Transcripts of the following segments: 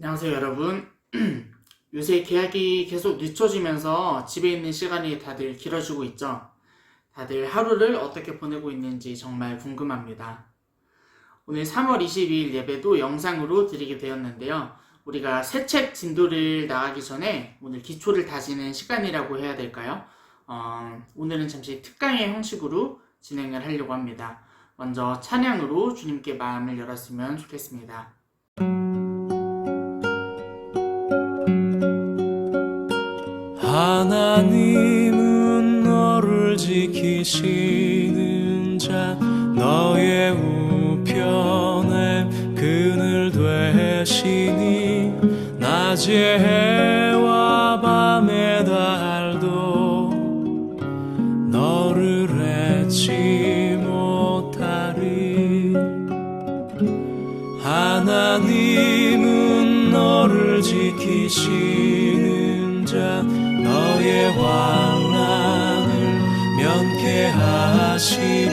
안녕하세요, 여러분. 요새 계약이 계속 늦춰지면서 집에 있는 시간이 다들 길어지고 있죠. 다들 하루를 어떻게 보내고 있는지 정말 궁금합니다. 오늘 3월 22일 예배도 영상으로 드리게 되었는데요. 우리가 새 책 진도를 나가기 전에 오늘 기초를 다지는 시간이라고 해야 될까요? 오늘은 잠시 특강의 형식으로 진행을 하려고 합니다. 먼저 찬양으로 주님께 마음을 열었으면 좋겠습니다. 하나님은 너를 지키시는 자, 너의 우편에 그늘 되시니 낮의 해와 밤의 달도 너를 해치 못하리. 하나님은 너를 지키시는 자, 너의 환난을 면케하시리.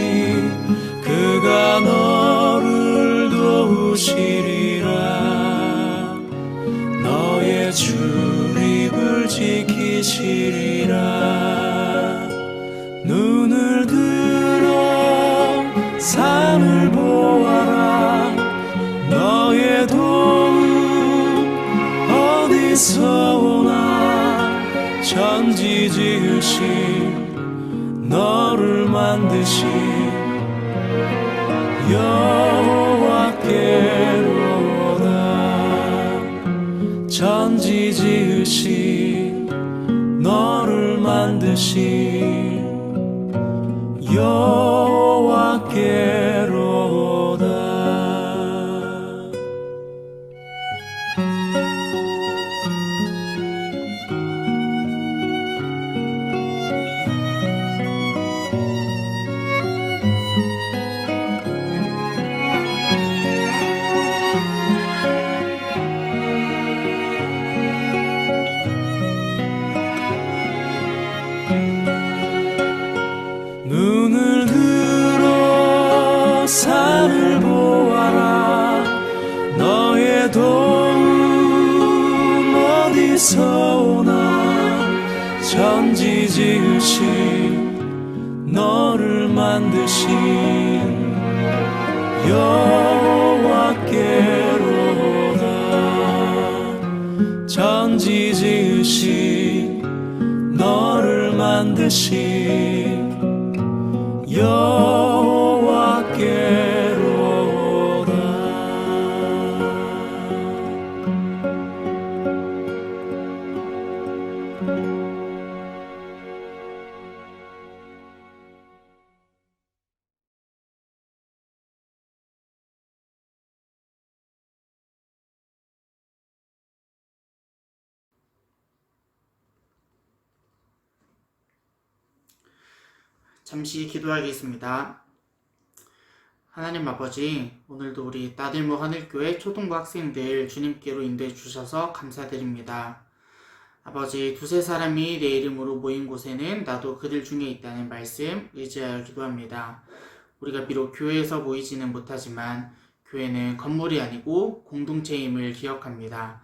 그가 너를 도우시리라. 너의 출입을 지키시리라. 눈을 들어 산을 보아라. 너의 도움 어디서 오나. 천지 지으신 너를 만드신 여호와께로다. 천지 지으신 너를 만드신 여호와께로다. 눈을 들어 산을 보아라. 너의 도움 어디서 오나. 천지 지으신 너를 만드신 여호와께로다. 천지 지으신 너를 만드신 여호와께로다. 잠시 기도하겠습니다. 하나님 아버지, 오늘도 우리 나들모 하늘교회 초등부 학생들 주님께로 인도해 주셔서 감사드립니다. 아버지, 두세 사람이 내 이름으로 모인 곳에는 나도 그들 중에 있다는 말씀 의지하여 기도합니다. 우리가 비록 교회에서 모이지는 못하지만 교회는 건물이 아니고 공동체임을 기억합니다.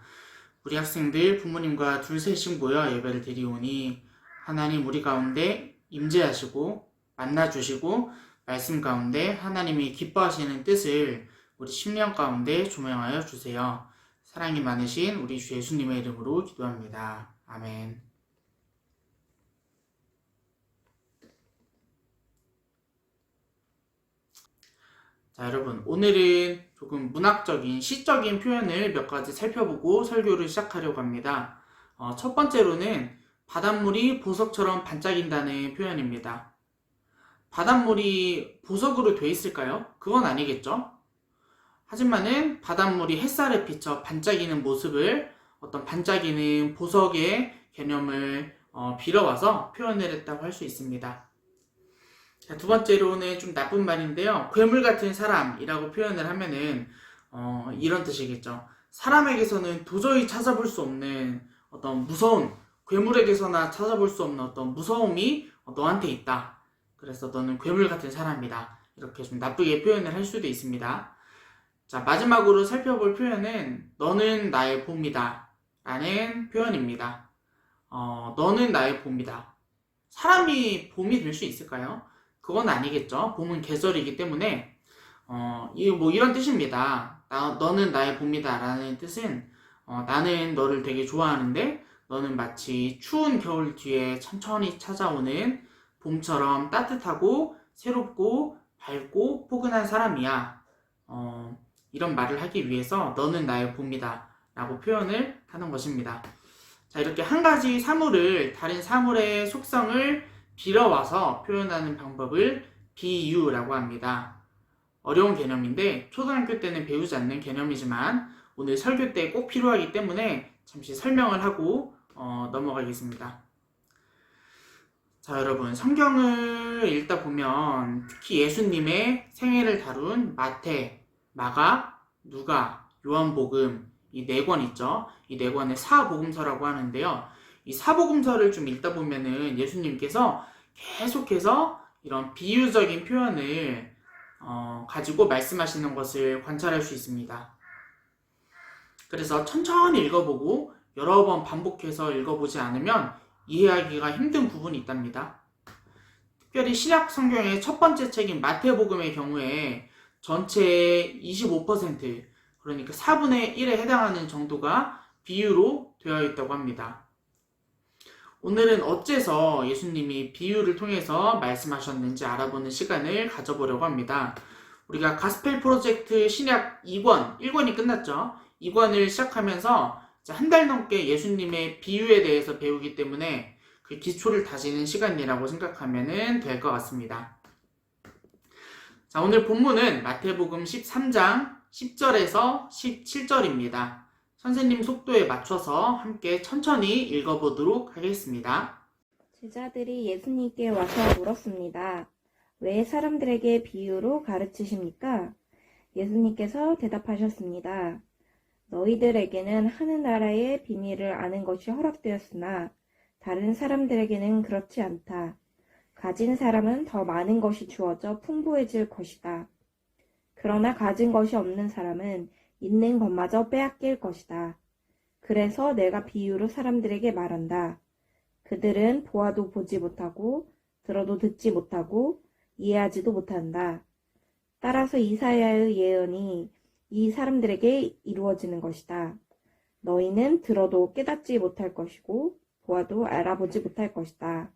우리 학생들 부모님과 둘셋씩 모여 예배를 드리오니 하나님 우리 가운데 임재하시고 만나주시고 말씀 가운데 하나님이 기뻐하시는 뜻을 우리 심령 가운데 조명하여 주세요. 사랑이 많으신 우리 주 예수님의 이름으로 기도합니다. 아멘. 자, 여러분, 오늘은 조금 문학적인 시적인 표현을 몇 가지 살펴보고 설교를 시작하려고 합니다. 첫 번째로는 바닷물이 보석처럼 반짝인다는 표현입니다. 바닷물이 보석으로 돼 있을까요? 그건 아니겠죠? 하지만은 바닷물이 햇살에 비쳐 반짝이는 모습을 어떤 반짝이는 보석의 개념을 빌어와서 표현을 했다고 할 수 있습니다. 자, 두 번째로는 좀 나쁜 말인데요. 괴물 같은 사람이라고 표현을 하면은 이런 뜻이겠죠. 사람에게서는 도저히 찾아볼 수 없는 어떤 무서운, 괴물에게서나 찾아볼 수 없는 어떤 무서움이 너한테 있다. 그래서 너는 괴물 같은 사람이다. 이렇게 좀 나쁘게 표현을 할 수도 있습니다. 자, 마지막으로 살펴볼 표현은 너는 나의 봄이다 라는 표현입니다. 너는 나의 봄이다. 사람이 봄이 될 수 있을까요? 그건 아니겠죠. 봄은 계절이기 때문에 이런 뜻입니다. 너는 나의 봄이다 라는 뜻은 나는 너를 되게 좋아하는데 너는 마치 추운 겨울 뒤에 천천히 찾아오는 봄처럼 따뜻하고 새롭고 밝고 포근한 사람이야. 이런 말을 하기 위해서 너는 나의 봄이다 라고 표현을 하는 것입니다. 자, 이렇게 한 가지 사물을 다른 사물의 속성을 빌어와서 표현하는 방법을 비유라고 합니다. 어려운 개념인데 초등학교 때는 배우지 않는 개념이지만 오늘 설교 때 꼭 필요하기 때문에 잠시 설명을 하고 넘어가겠습니다. 자, 여러분, 성경을 읽다 보면 특히 예수님의 생애를 다룬 마태, 마가, 누가, 요한복음 이 4권 있죠. 이 4권의 사복음서라고 하는데요. 이 사복음서를 좀 읽다 보면은 예수님께서 계속해서 이런 비유적인 표현을 가지고 말씀하시는 것을 관찰할 수 있습니다. 그래서 천천히 읽어보고 여러 번 반복해서 읽어보지 않으면 이해하기가 힘든 부분이 있답니다. 특별히 신약 성경의 첫 번째 책인 마태복음의 경우에 전체의 25% 그러니까 4분의 1에 해당하는 정도가 비유로 되어 있다고 합니다. 오늘은 어째서 예수님이 비유를 통해서 말씀하셨는지 알아보는 시간을 가져보려고 합니다. 우리가 가스펠 프로젝트 신약 2권, 1권이 끝났죠. 2권을 시작하면서 한 달 넘게 예수님의 비유에 대해서 배우기 때문에 그 기초를 다지는 시간이라고 생각하면 될 것 같습니다. 자, 오늘 본문은 마태복음 13장 10절에서 17절입니다. 선생님 속도에 맞춰서 함께 천천히 읽어보도록 하겠습니다. 제자들이 예수님께 와서 물었습니다. 왜 사람들에게 비유로 가르치십니까? 예수님께서 대답하셨습니다. 너희들에게는 하늘나라의 비밀을 아는 것이 허락되었으나 다른 사람들에게는 그렇지 않다. 가진 사람은 더 많은 것이 주어져 풍부해질 것이다. 그러나 가진 것이 없는 사람은 있는 것마저 빼앗길 것이다. 그래서 내가 비유로 사람들에게 말한다. 그들은 보아도 보지 못하고 들어도 듣지 못하고 이해하지도 못한다. 따라서 이사야의 예언이 이 사람들에게 이루어지는 것이다. 너희는 들어도 깨닫지 못할 것이고 보아도 알아보지 못할 것이다.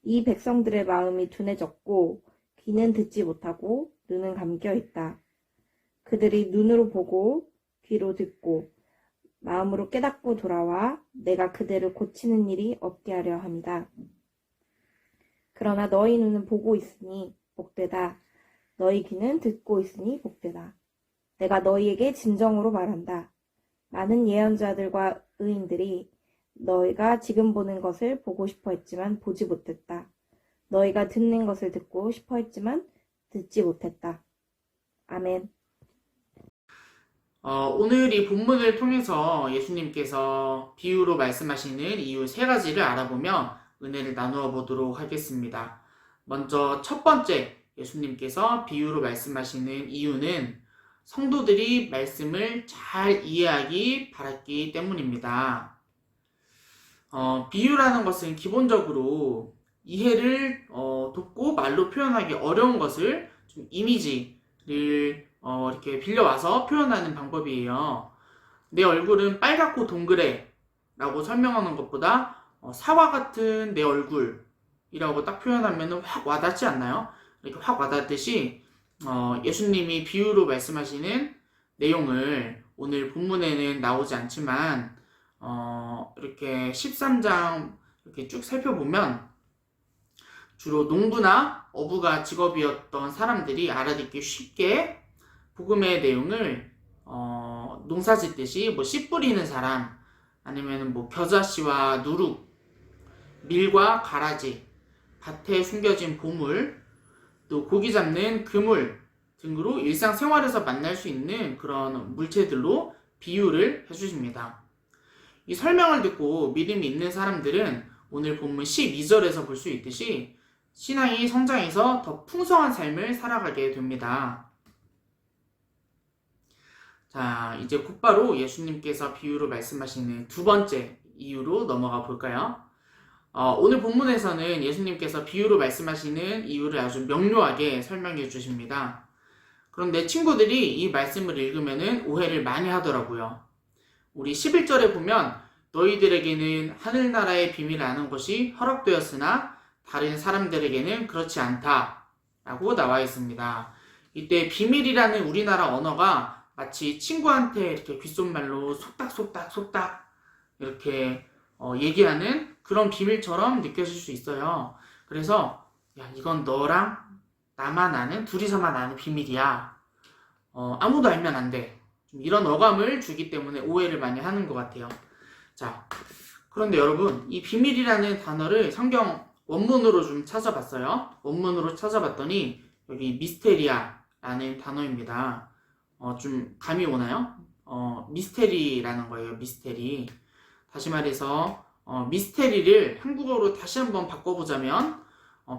이 백성들의 마음이 둔해졌고 귀는 듣지 못하고 눈은 감겨 있다. 그들이 눈으로 보고 귀로 듣고 마음으로 깨닫고 돌아와 내가 그들을 고치는 일이 없게 하려 합니다. 그러나 너희 눈은 보고 있으니 복되다. 너희 귀는 듣고 있으니 복되다. 내가 너희에게 진정으로 말한다. 많은 예언자들과 의인들이 너희가 지금 보는 것을 보고 싶어 했지만 보지 못했다. 너희가 듣는 것을 듣고 싶어 했지만 듣지 못했다. 아멘. 오늘 이 본문을 통해서 예수님께서 비유로 말씀하시는 이유 3가지를 알아보며 은혜를 나누어 보도록 하겠습니다. 먼저 첫 번째 예수님께서 비유로 말씀하시는 이유는 성도들이 말씀을 잘 이해하기 바랐기 때문입니다. 비유라는 것은 기본적으로 이해를 돕고 말로 표현하기 어려운 것을 좀 이미지를 이렇게 빌려와서 표현하는 방법이에요. 내 얼굴은 빨갛고 동그래 라고 설명하는 것보다 사과 같은 내 얼굴이라고 딱 표현하면 확 와닿지 않나요? 이렇게 확 와닿듯이 예수님이 비유로 말씀하시는 내용을 오늘 본문에는 나오지 않지만 이렇게 13장 이렇게 쭉 살펴보면 주로 농부나 어부가 직업이었던 사람들이 알아듣기 쉽게 복음의 내용을 농사 짓듯이 씨 뿌리는 사람 아니면 겨자씨와 누룩, 밀과 가라지, 밭에 숨겨진 보물, 또 고기 잡는 그물 등으로 일상생활에서 만날 수 있는 그런 물체들로 비유를 해주십니다. 이 설명을 듣고 믿음이 있는 사람들은 오늘 본문 12절에서 볼 수 있듯이 신앙이 성장해서 더 풍성한 삶을 살아가게 됩니다. 자, 이제 곧바로 예수님께서 비유로 말씀하시는 두 번째 이유로 넘어가 볼까요? 오늘 본문에서는 예수님께서 비유로 말씀하시는 이유를 아주 명료하게 설명해 주십니다. 그런데 친구들이 이 말씀을 읽으면 오해를 많이 하더라고요. 우리 11절에 보면 너희들에게는 하늘나라의 비밀을 아는 것이 허락되었으나 다른 사람들에게는 그렇지 않다 라고 나와 있습니다. 이때 비밀이라는 우리나라 언어가 마치 친구한테 이렇게 귓속말로 속닥속닥 이렇게 얘기하는 그런 비밀처럼 느껴질 수 있어요. 그래서 야, 이건 너랑 나만 아는, 둘이서만 아는 비밀이야. 아무도 알면 안 돼. 좀 이런 어감을 주기 때문에 오해를 많이 하는 것 같아요. 자, 그런데 여러분, 이 비밀이라는 단어를 성경 원문으로 좀 찾아봤어요. 원문으로 찾아봤더니 여기 미스테리아라는 단어입니다. 좀 감이 오나요? 미스테리라는 거예요. 미스테리. 다시 말해서 미스테리를 한국어로 다시 한번 바꿔보자면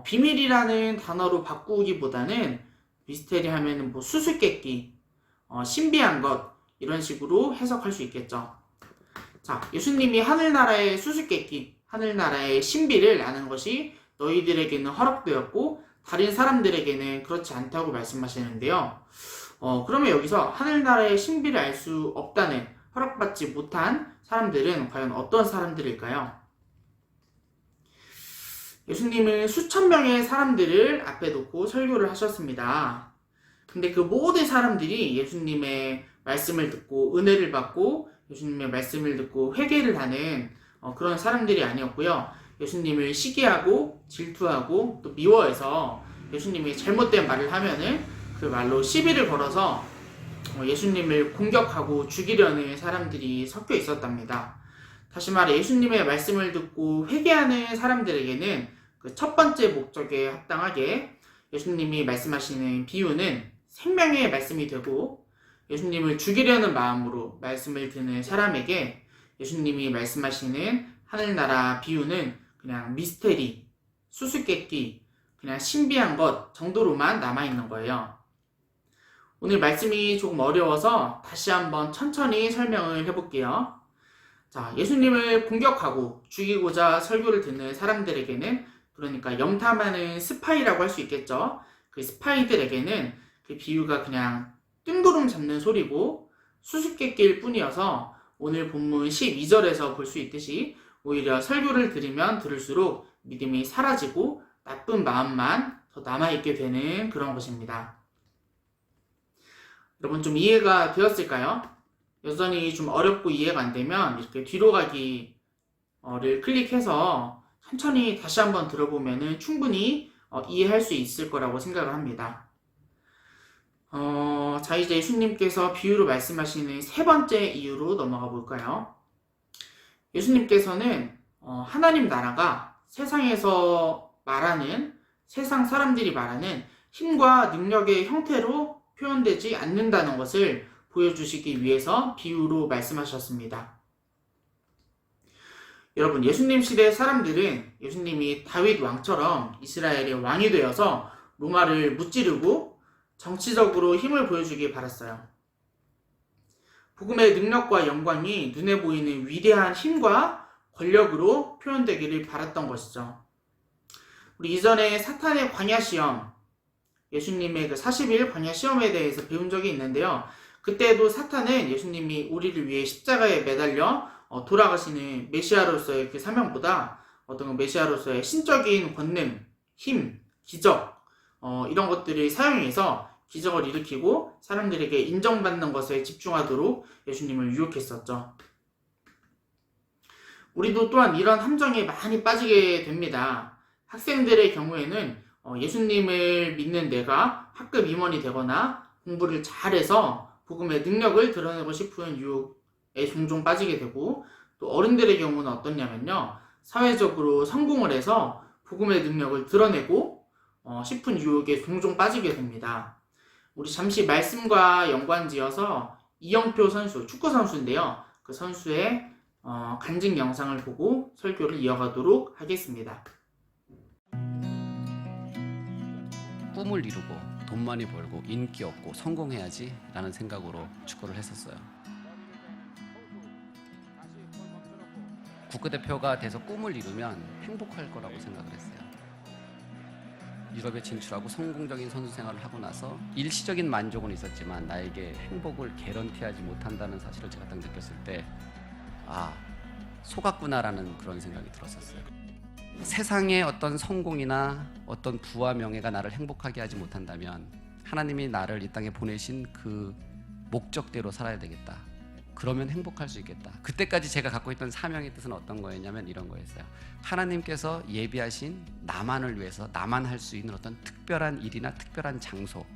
비밀이라는 단어로 바꾸기보다는 미스테리 하면은 뭐 수수께끼, 신비한 것 이런 식으로 해석할 수 있겠죠. 자, 예수님이 하늘나라의 수수께끼, 하늘나라의 신비를 아는 것이 너희들에게는 허락되었고 다른 사람들에게는 그렇지 않다고 말씀하시는데요. 그러면 여기서 하늘나라의 신비를 알 수 없다는, 허락받지 못한 사람들은 과연 어떤 사람들일까요? 예수님은 수천 명의 사람들을 앞에 놓고 설교를 하셨습니다. 근데 그 모든 사람들이 예수님의 말씀을 듣고 은혜를 받고 예수님의 말씀을 듣고 회개를 하는 그런 사람들이 아니었고요. 예수님을 시기하고 질투하고 또 미워해서 예수님이 잘못된 말을 하면은 그 말로 시비를 걸어서 예수님을 공격하고 죽이려는 사람들이 섞여 있었답니다. 다시 말해 예수님의 말씀을 듣고 회개하는 사람들에게는 그 첫 번째 목적에 합당하게 예수님이 말씀하시는 비유는 생명의 말씀이 되고 예수님을 죽이려는 마음으로 말씀을 듣는 사람에게 예수님이 말씀하시는 하늘나라 비유는 그냥 미스테리, 수수께끼, 그냥 신비한 것 정도로만 남아있는 거예요. 오늘 말씀이 조금 어려워서 다시 한번 천천히 설명을 해볼게요. 자, 예수님을 공격하고 죽이고자 설교를 듣는 사람들에게는, 그러니까 염탐하는 스파이라고 할 수 있겠죠. 그 스파이들에게는 그 비유가 그냥 뜬구름 잡는 소리고 수수께끼일 뿐이어서 오늘 본문 12절에서 볼 수 있듯이 오히려 설교를 들으면 들을수록 믿음이 사라지고 나쁜 마음만 더 남아있게 되는 그런 것입니다. 여러분 좀 이해가 되었을까요? 여전히 좀 어렵고 이해가 안 되면 이렇게 뒤로 가기를 클릭해서 천천히 다시 한번 들어보면 충분히 이해할 수 있을 거라고 생각을 합니다. 자, 이제 예수님께서 비유로 말씀하시는 세 번째 이유로 넘어가 볼까요? 예수님께서는 하나님 나라가 세상에서 말하는, 세상 사람들이 말하는 힘과 능력의 형태로 표현되지 않는다는 것을 보여주시기 위해서 비유로 말씀하셨습니다. 여러분, 예수님 시대 사람들은 예수님이 다윗 왕처럼 이스라엘의 왕이 되어서 로마를 무찌르고 정치적으로 힘을 보여주길 바랐어요. 복음의 능력과 영광이 눈에 보이는 위대한 힘과 권력으로 표현되기를 바랐던 것이죠. 우리 이전에 사탄의 광야 시험, 예수님의 그 40일 광야 시험에 대해서 배운 적이 있는데요. 그때도 사탄은 예수님이 우리를 위해 십자가에 매달려 돌아가시는 메시아로서의 그 사명보다 어떤 메시아로서의 신적인 권능, 힘, 기적 이런 것들을 사용해서 기적을 일으키고 사람들에게 인정받는 것에 집중하도록 예수님을 유혹했었죠. 우리도 또한 이런 함정에 많이 빠지게 됩니다. 학생들의 경우에는 예수님을 믿는 내가 학급 임원이 되거나 공부를 잘해서 복음의 능력을 드러내고 싶은 유혹에 종종 빠지게 되고, 또 어른들의 경우는 어떻냐면요, 사회적으로 성공을 해서 복음의 능력을 드러내고 싶은 유혹에 종종 빠지게 됩니다. 우리 잠시 말씀과 연관지어서 이영표 선수, 축구 선수인데요, 그 선수의 간증 영상을 보고 설교를 이어가도록 하겠습니다. 꿈을 이루고 돈 많이 벌고 인기 얻고 성공해야지 라는 생각으로 축구를 했었어요. 국가대표가 돼서 꿈을 이루면 행복할 거라고 생각을 했어요. 유럽에 진출하고 성공적인 선수 생활을 하고 나서 일시적인 만족은 있었지만 나에게 행복을 개런티하지 못한다는 사실을 제가 딱 느꼈을 때 속았구나라는 그런 생각이 들었었어요. 세상의 어떤 성공이나 어떤 부와 명예가 나를 행복하게 하지 못한다면 하나님이 나를 이 땅에 보내신 그 목적대로 살아야 되겠다. 그러면 행복할 수 있겠다. 그때까지 제가 갖고 있던 사명의 뜻은 어떤 거였냐면 이런 거였어요. 하나님께서 예비하신 나만을 위해서 나만 할 수 있는 어떤 특별한 일이나 특별한 장소,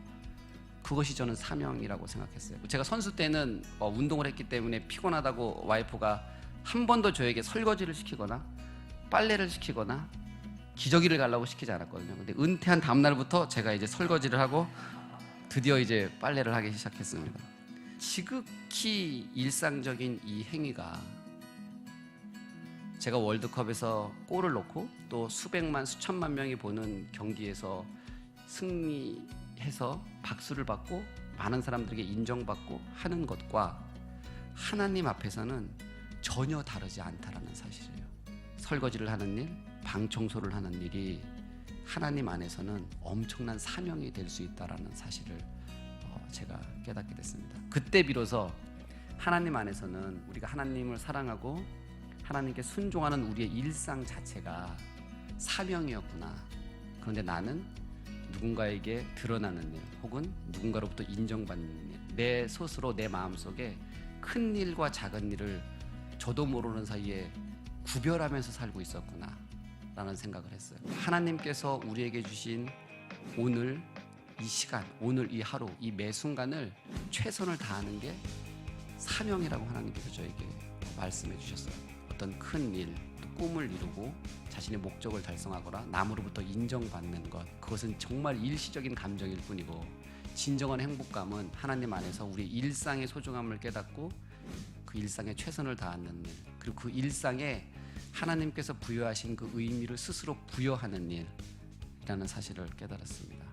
그것이 저는 사명이라고 생각했어요. 제가 선수 때는 운동을 했기 때문에 피곤하다고 와이프가 한 번도 저에게 설거지를 시키거나 빨래를 시키거나 기저귀를 갈라고 시키지 않았거든요. 근데 은퇴한 다음날부터 제가 이제 설거지를 하고 드디어 이제 빨래를 하기 시작했습니다. 지극히 일상적인 이 행위가 제가 월드컵에서 골을 넣고 또 수백만 수천만 명이 보는 경기에서 승리해서 박수를 받고 많은 사람들에게 인정받고 하는 것과 하나님 앞에서는 전혀 다르지 않다라는 사실이에요. 설거지를 하는 일, 방 청소를 하는 일이 하나님 안에서는 엄청난 사명이 될 수 있다라는 사실을 제가 깨닫게 됐습니다. 그때 비로소 하나님 안에서는 우리가 하나님을 사랑하고 하나님께 순종하는 우리의 일상 자체가 사명이었구나. 그런데 나는 누군가에게 드러나는 일 혹은 누군가로부터 인정받는 일, 내 스스로 내 마음속에 큰 일과 작은 일을 저도 모르는 사이에 구별하면서 살고 있었구나 라는 생각을 했어요. 하나님께서 우리에게 주신 오늘 이 시간, 오늘 이 하루, 이 매 순간을 최선을 다하는 게 사명이라고 하나님께서 저에게 말씀해 주셨어요. 어떤 큰 일, 또 꿈을 이루고 자신의 목적을 달성하거나 남으로부터 인정받는 것, 그것은 정말 일시적인 감정일 뿐이고 진정한 행복감은 하나님 안에서 우리 일상의 소중함을 깨닫고 그 일상에 최선을 다하는 일, 그리고 그 일상에 하나님께서 부여하신 그 의미를 스스로 부여하는 일이라는 사실을 깨달았습니다.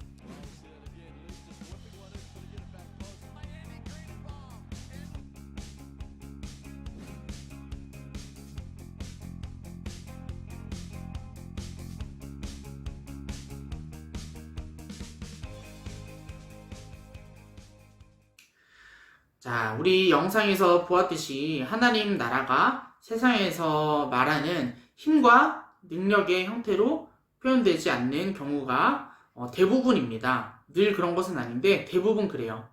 자, 우리 영상에서 보았듯이 하나님 나라가 세상에서 말하는 힘과 능력의 형태로 표현되지 않는 경우가 대부분입니다. 늘 그런 것은 아닌데 대부분 그래요.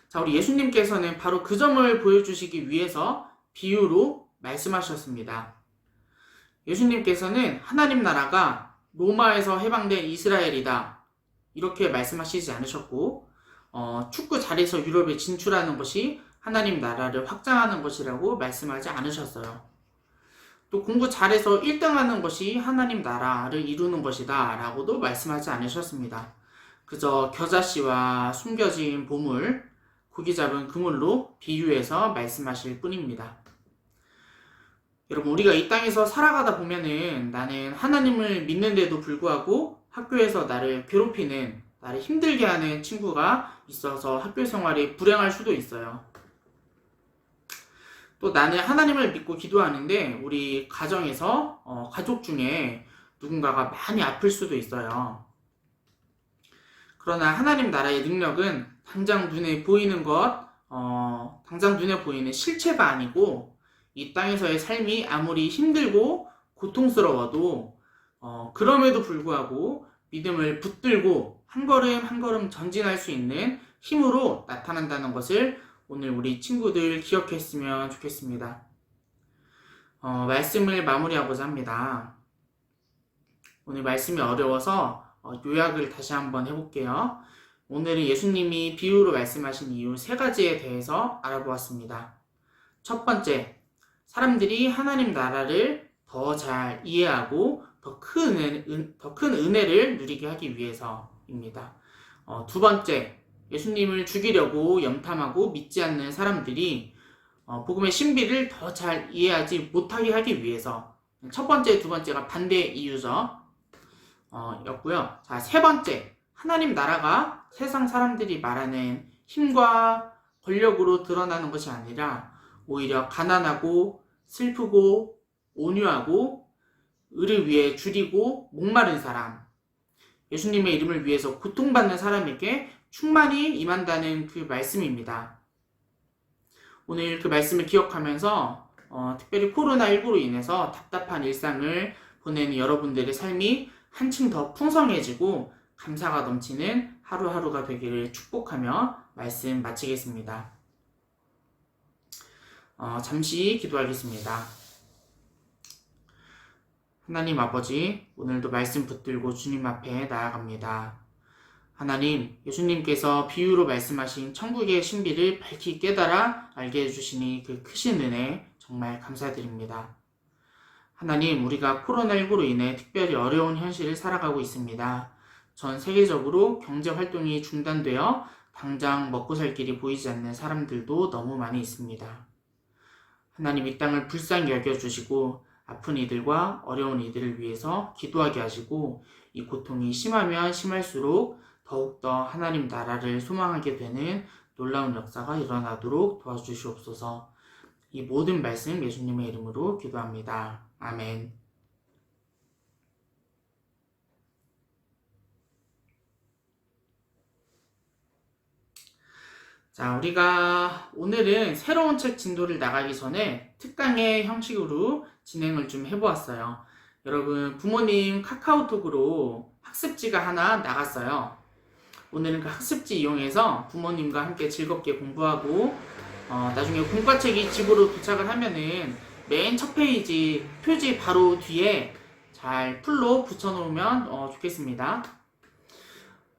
자, 우리 예수님께서는 바로 그 점을 보여주시기 위해서 비유로 말씀하셨습니다. 예수님께서는 하나님 나라가 로마에서 해방된 이스라엘이다 이렇게 말씀하시지 않으셨고 축구 잘해서 유럽에 진출하는 것이 하나님 나라를 확장하는 것이라고 말씀하지 않으셨어요. 또 공부 잘해서 1등하는 것이 하나님 나라를 이루는 것이다 라고도 말씀하지 않으셨습니다. 그저 겨자씨와 숨겨진 보물, 고기 잡은 그물로 비유해서 말씀하실 뿐입니다. 여러분, 우리가 이 땅에서 살아가다 보면은 나는 하나님을 믿는데도 불구하고 학교에서 나를 괴롭히는, 나를 힘들게 하는 친구가 있어서 학교 생활이 불행할 수도 있어요. 또 나는 하나님을 믿고 기도하는데 우리 가정에서 가족 중에 누군가가 많이 아플 수도 있어요. 그러나 하나님 나라의 능력은 당장 눈에 보이는 것, 당장 눈에 보이는 실체가 아니고 이 땅에서의 삶이 아무리 힘들고 고통스러워도 그럼에도 불구하고 믿음을 붙들고 한 걸음 한 걸음 전진할 수 있는 힘으로 나타난다는 것을 오늘 우리 친구들 기억했으면 좋겠습니다. 말씀을 마무리하고자 합니다. 오늘 말씀이 어려워서 요약을 다시 한번 해볼게요. 오늘은 예수님이 비유로 말씀하신 이유 3가지에 대해서 알아보았습니다. 첫 번째, 사람들이 하나님 나라를 더 잘 이해하고 더 큰 은혜를 누리게 하기 위해서입니다. 두 번째, 예수님을 죽이려고 염탐하고 믿지 않는 사람들이 복음의 신비를 더 잘 이해하지 못하게 하기 위해서. 첫 번째, 두 번째가 반대 이유죠. 였고요. 자, 세 번째, 하나님 나라가 세상 사람들이 말하는 힘과 권력으로 드러나는 것이 아니라 오히려 가난하고 슬프고 온유하고 의를 위해 줄이고 목마른 사람, 예수님의 이름을 위해서 고통받는 사람에게 충만히 임한다는 그 말씀입니다. 오늘 그 말씀을 기억하면서 특별히 코로나19로 인해서 답답한 일상을 보내는 여러분들의 삶이 한층 더 풍성해지고 감사가 넘치는 하루하루가 되기를 축복하며 말씀 마치겠습니다. 잠시 기도하겠습니다. 하나님 아버지, 오늘도 말씀 붙들고 주님 앞에 나아갑니다. 하나님, 예수님께서 비유로 말씀하신 천국의 신비를 밝히 깨달아 알게 해주시니 그 크신 은혜 정말 감사드립니다. 하나님, 우리가 코로나19로 인해 특별히 어려운 현실을 살아가고 있습니다. 전 세계적으로 경제 활동이 중단되어 당장 먹고 살 길이 보이지 않는 사람들도 너무 많이 있습니다. 하나님, 이 땅을 불쌍히 여겨주시고 아픈 이들과 어려운 이들을 위해서 기도하게 하시고 이 고통이 심하면 심할수록 더욱더 하나님 나라를 소망하게 되는 놀라운 역사가 일어나도록 도와주시옵소서. 이 모든 말씀 예수님의 이름으로 기도합니다. 아멘. 자, 우리가 오늘은 새로운 책 진도를 나가기 전에 특강의 형식으로 진행을 좀 해보았어요. 여러분, 부모님 카카오톡으로 학습지가 하나 나갔어요. 오늘은 그 학습지 이용해서 부모님과 함께 즐겁게 공부하고 나중에 공과책이 집으로 도착을 하면은 맨 첫 페이지 표지 바로 뒤에 잘 풀로 붙여놓으면 좋겠습니다.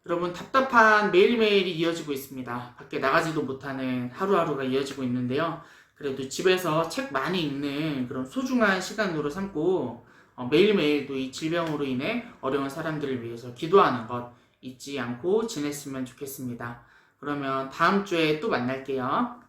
여러분, 답답한 매일매일이 이어지고 있습니다. 밖에 나가지도 못하는 하루하루가 이어지고 있는데요. 그래도 집에서 책 많이 읽는 그런 소중한 시간으로 삼고 매일매일도 이 질병으로 인해 어려운 사람들을 위해서 기도하는 것 잊지 않고 지냈으면 좋겠습니다. 그러면 다음 주에 또 만날게요.